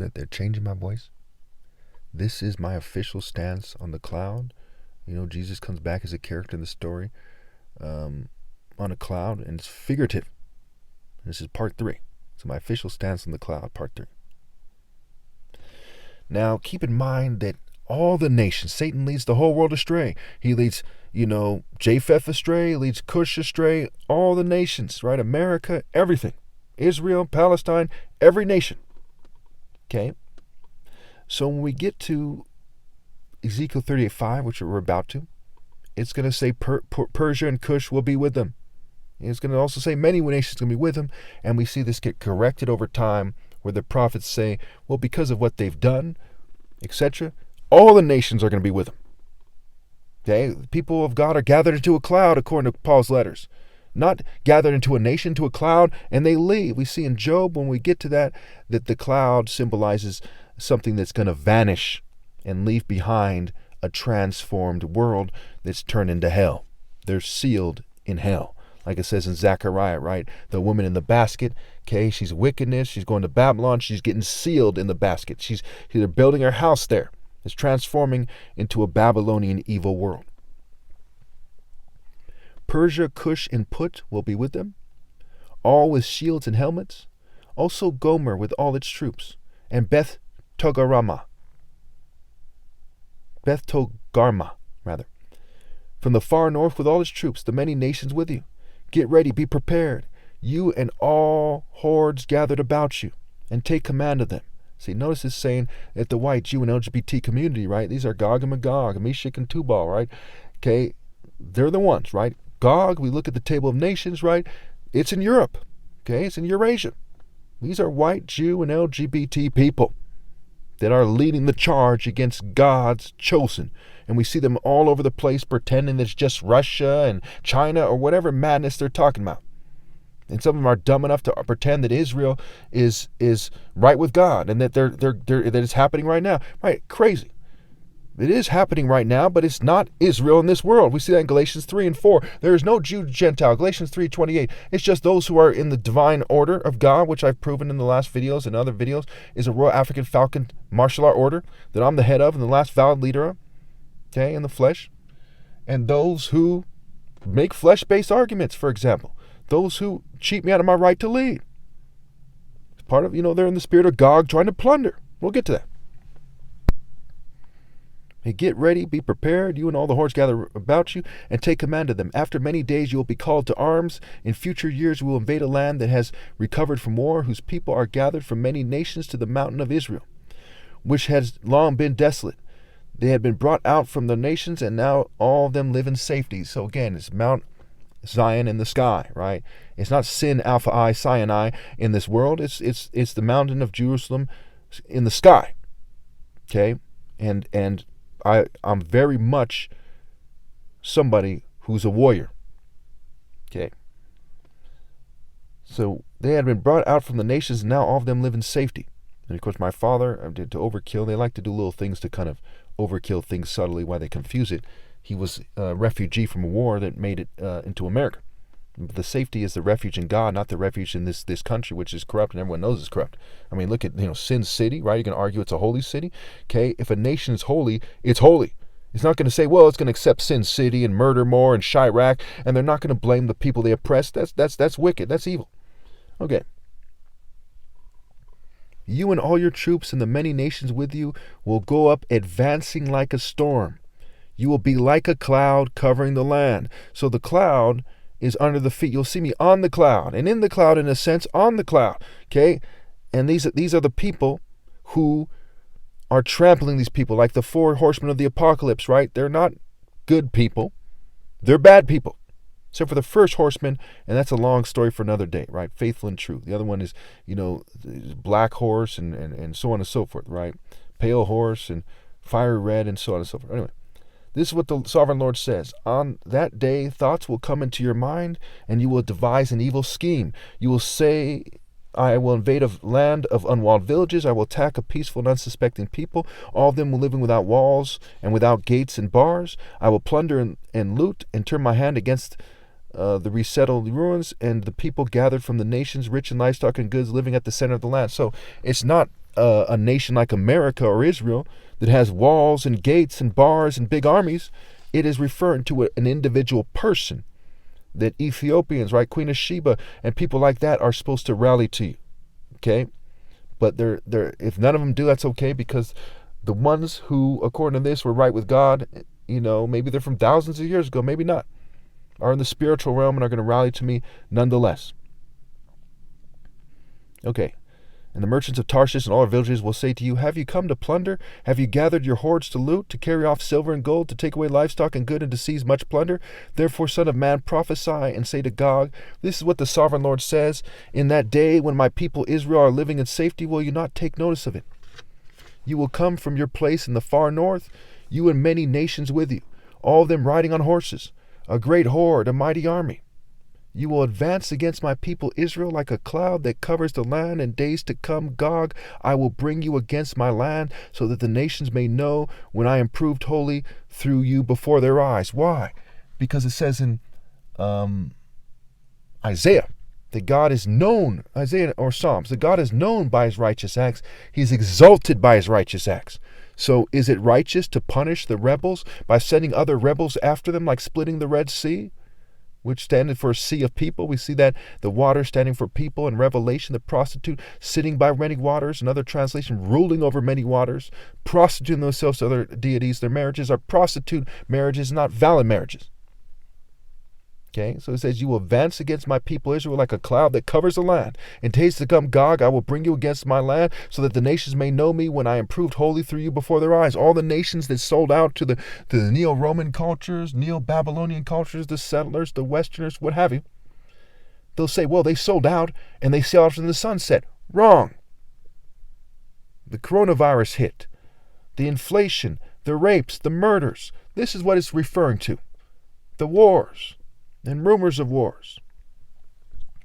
that they're changing my voice. This is my official stance on the cloud. Jesus comes back as a character in the story on a cloud, and it's figurative. This is part 3. So my official stance on the cloud, part 3. Now, keep in mind that all the nations, Satan leads the whole world astray. He leads, Japheth astray, he leads Cush astray, all the nations, right? America, everything. Israel, Palestine, every nation. Okay? So when we get to Ezekiel 38:5, which we're about to, it's going to say Persia and Cush will be with them. It's going to also say many nations are going to be with them. And we see this get corrected over time, where the prophets say, well, because of what they've done, etc., all the nations are going to be with them. Okay? The people of God are gathered into a cloud, according to Paul's letters. Not gathered into a nation, to a cloud, and they leave. We see in Job, when we get to that the cloud symbolizes something that's going to vanish and leave behind a transformed world that's turned into hell. They're sealed in hell. Like it says in Zechariah, right? The woman in the basket, okay, she's wickedness. She's going to Babylon. She's getting sealed in the basket. They're building her house there. It's transforming into a Babylonian evil world. Persia, Cush, and Put will be with them, all with shields and helmets. Also Gomer with all its troops, and Beth Togarmah, from the far north with all its troops, the many nations with you. Get ready, be prepared, you and all hordes gathered about you, and take command of them. See, notice it's saying that the white Jew and LGBT community, right? These are Gog and Magog, Meshach and Tubal, right? Okay, they're the ones, right? Gog, we look at the table of nations, right? It's in Europe, okay? It's in Eurasia. These are white Jew and LGBT people that are leading the charge against God's chosen. And we see them all over the place pretending that it's just Russia and China or whatever madness they're talking about. And some of them are dumb enough to pretend that Israel is right with God and that that it's happening right now. Right? Crazy. It is happening right now, but it's not Israel in this world. We see that in Galatians 3 and 4. There is no Jew, Gentile. Galatians 3:28. It's just those who are in the divine order of God, which I've proven in the last videos and other videos, is a Royal African Falcon martial art order that I'm the head of and the last valid leader of, okay, in the flesh. And those who make flesh-based arguments, for example. Those who cheat me out of my right to lead. It's part of, they're in the spirit of Gog trying to plunder. We'll get to that. Hey, get ready, be prepared, you and all the hordes gather about you, and take command of them. After many days you will be called to arms. In future years we will invade a land that has recovered from war, whose people are gathered from many nations to the mountain of Israel, which has long been desolate. They had been brought out from the nations, and now all of them live in safety. So again, it's Mount Zion in the sky, right? It's not Sin Alpha I Sinai in this world. It's the mountain of Jerusalem in the sky. Okay? And I'm very much somebody who's a warrior. Okay? So they had been brought out from the nations, and now all of them live in safety. And of course my father did to overkill. They like to do little things to kind of overkill things subtly while they confuse it. He was a refugee from a war that made it into America. The safety is the refuge in God, not the refuge in this country, which is corrupt, and everyone knows it's corrupt. I mean, look at Sin City, right? You can argue it's a holy city. Okay, if a nation is holy, it's holy. It's not going to say, well, it's going to accept Sin City and murder more and Chirac, and they're not going to blame the people they oppress. That's wicked. That's evil. Okay. You and all your troops and the many nations with you will go up advancing like a storm. You will be like a cloud covering the land. So the cloud is under the feet. You'll see me on the cloud, and in the cloud, in a sense, on the cloud. Okay? And these are the people who are trampling these people, like the 4 horsemen of the apocalypse, right? They're not good people. They're bad people. Except for the first horseman, and that's a long story for another day, right? Faithful and true. The other one is, black horse and so on and so forth, right? Pale horse and fiery red and so on and so forth. Anyway. This is what the sovereign Lord says. On that day, thoughts will come into your mind, and you will devise an evil scheme. You will say, I will invade a land of unwalled villages. I will attack a peaceful and unsuspecting people, all of them living without walls and without gates and bars. I will plunder and loot and turn my hand against the resettled ruins and the people gathered from the nations, rich in livestock and goods, living at the center of the land. So it's not a nation like America or Israel that has walls and gates and bars and big armies. It is referring to an individual person that Ethiopians, right, Queen of Sheba and people like that are supposed to rally to you. Okay? But they're if none of them do, that's okay, because the ones who, according to this, were right with God, maybe they're from thousands of years ago, maybe not, are in the spiritual realm and are going to rally to me nonetheless. Okay. And the merchants of Tarshish and all our villages will say to you, have you come to plunder? Have you gathered your hoards to loot, to carry off silver and gold, to take away livestock and good, and to seize much plunder? Therefore, son of man, prophesy and say to Gog, this is what the sovereign Lord says, in that day when my people Israel are living in safety, will you not take notice of it? You will come from your place in the far north, you and many nations with you, all of them riding on horses, a great horde, a mighty army. You will advance against my people Israel like a cloud that covers the land. In days to come, Gog, I will bring you against my land, so that the nations may know when I am proved holy through you before their eyes. Why? Because it says in Isaiah that God is known, Isaiah or Psalms, that God is known by his righteous acts. He is exalted by his righteous acts. So is it righteous to punish the rebels by sending other rebels after them, like splitting the Red Sea, which standed for a sea of people? We see that the water standing for people in Revelation, the prostitute sitting by many waters, another translation, ruling over many waters, prostituting themselves to other deities. Their marriages are prostitute marriages, not valid marriages. Okay, so it says, you will advance against my people Israel like a cloud that covers the land. In days to come, Gog, I will bring you against my land, so that the nations may know me when I am proved holy through you before their eyes. All the nations that sold out to the Neo-Roman cultures, Neo-Babylonian cultures, the settlers, the Westerners, what have you, they'll say, well, they sold out and they sailed off in the sunset. Wrong. The coronavirus hit, the inflation, the rapes, the murders. This is what it's referring to. The wars and rumors of wars.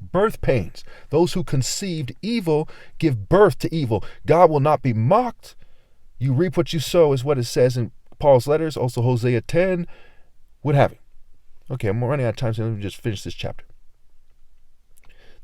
Birth pains. Those who conceived evil give birth to evil. God will not be mocked. You reap what you sow is what it says in Paul's letters, also Hosea 10, what have you. Okay, I'm running out of time, so let me just finish this chapter.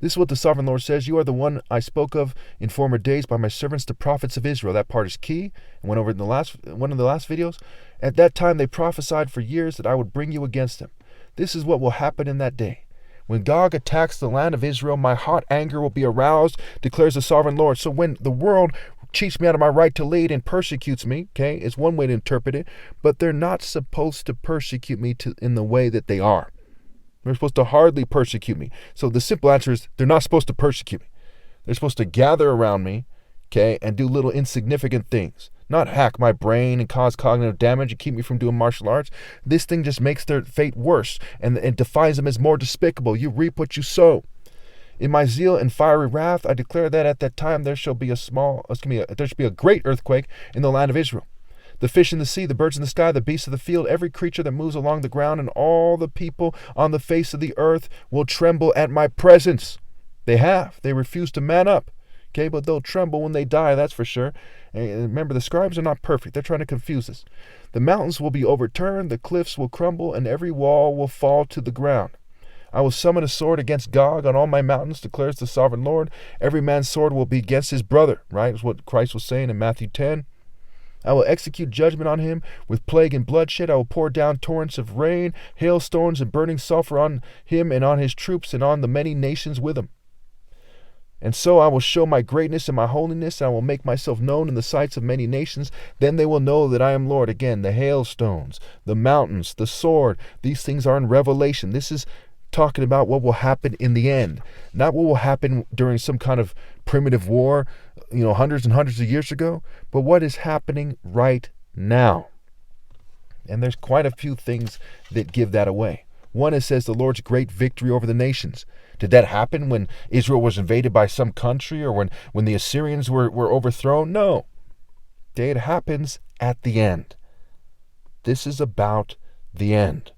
This is what the sovereign Lord says. You are the one I spoke of in former days by my servants, the prophets of Israel. That part is key. I went over it in one of the last videos. At that time they prophesied for years that I would bring you against them. This is what will happen in that day. When Gog attacks the land of Israel, my hot anger will be aroused, declares the sovereign Lord. So when the world cheats me out of my right to lead and persecutes me, okay, it's one way to interpret it, but they're not supposed to persecute me in the way that they are. They're supposed to hardly persecute me. So the simple answer is they're not supposed to persecute me. They're supposed to gather around me, okay, and do little insignificant things. Not hack my brain and cause cognitive damage and keep me from doing martial arts. This thing just makes their fate worse and defines them as more despicable. You reap what you sow. In my zeal and fiery wrath, I declare that at that time there shall be there should be a great earthquake in the land of Israel. The fish in the sea, the birds in the sky, the beasts of the field, every creature that moves along the ground, and all the people on the face of the earth will tremble at my presence. They refuse to man up. Okay, but they'll tremble when they die, that's for sure. And remember, the scribes are not perfect. They're trying to confuse us. The mountains will be overturned, the cliffs will crumble, and every wall will fall to the ground. I will summon a sword against Gog on all my mountains, declares the sovereign Lord. Every man's sword will be against his brother, right? Is what Christ was saying in Matthew 10. I will execute judgment on him with plague and bloodshed. I will pour down torrents of rain, hailstones, and burning sulfur on him and on his troops and on the many nations with him. And so I will show my greatness and my holiness, and I will make myself known in the sights of many nations. Then they will know that I am Lord. Again, the hailstones, the mountains, the sword, these things are in Revelation. This is talking about what will happen in the end, not what will happen during some kind of primitive war, hundreds and hundreds of years ago, but what is happening right now. And there's quite a few things that give that away. One, it says the Lord's great victory over the nations. Did that happen when Israel was invaded by some country or when the Assyrians were overthrown? No. It happens at the end. This is about the end.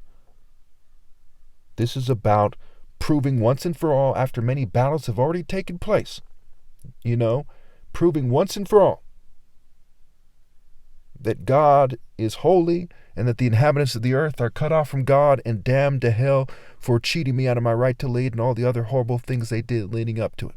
This is about proving once and for all, after many battles have already taken place, proving once and for all that God is holy and that the inhabitants of the earth are cut off from God and damned to hell for cheating me out of my right to lead and all the other horrible things they did leading up to it.